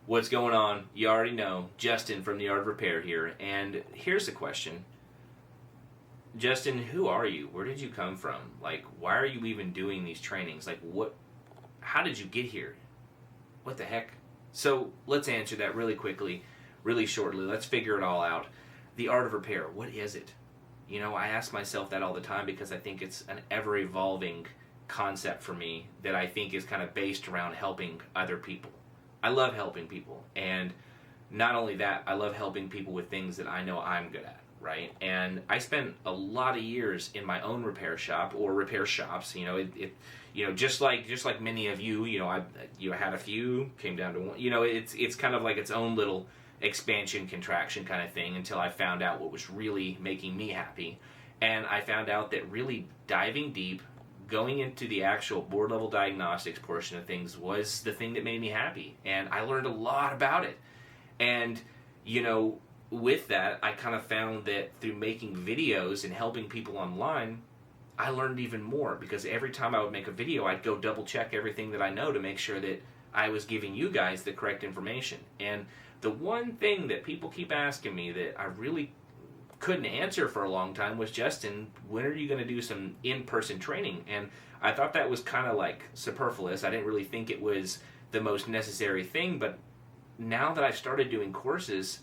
What's going on? You already know, Justin from The Art of Repair here, and here's the question. Justin, who are you? Where did you come from? Like, why are you even doing these trainings? Like, how did you get here? What the heck? So, let's answer that really quickly, really shortly. Let's figure it all out. The Art of Repair, what is it? You know, I ask myself that all the time because I think it's an ever-evolving concept for me that I think is kind of based around helping other people. I love helping people, and not only that, I love helping people with things that I know I'm good at, right? And I spent a lot of years in my own repair shop or repair shops. You know, just like many of you, I had a few, came down to one. You know, it's kind of like its own little expansion contraction kind of thing until I found out what was really making me happy, and I found out that really diving deep, going into the actual board level diagnostics portion of things was the thing that made me happy, and I learned a lot about it. And with that, I kind of found that through making videos and helping people online, I learned even more, because every time I would make a video, I'd go double check everything that I know to make sure that I was giving you guys the correct information. And the one thing that people keep asking me that I really couldn't answer for a long time was, Justin, when are you going to do some in-person training? And I thought that was kind of like superfluous. I didn't really think it was the most necessary thing, but now that I've started doing courses,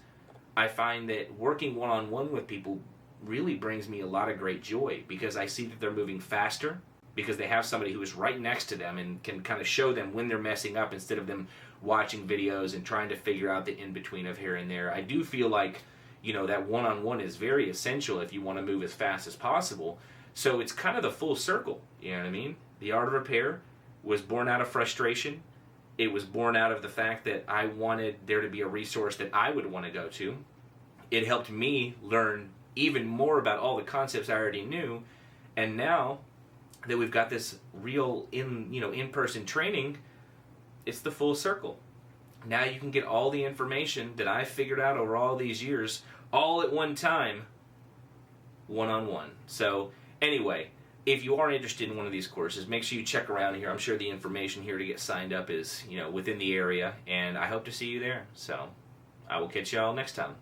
I find that working one-on-one with people really brings me a lot of great joy, because I see that they're moving faster, because they have somebody who is right next to them and can kind of show them when they're messing up instead of them watching videos and trying to figure out the in-between of here and there. I do feel like that one-on-one is very essential if you want to move as fast as possible. So it's kind of the full circle, you know what I mean? The Art of Repair was born out of frustration. It was born out of the fact that I wanted there to be a resource that I would want to go to. It helped me learn even more about all the concepts I already knew. And now that we've got this real in-person training, it's the full circle. Now you can get all the information that I figured out over all these years, all at one time, one-on-one. So anyway, if you are interested in one of these courses, make sure you check around here. I'm sure the information here to get signed up is within the area, and I hope to see you there. So I will catch you all next time.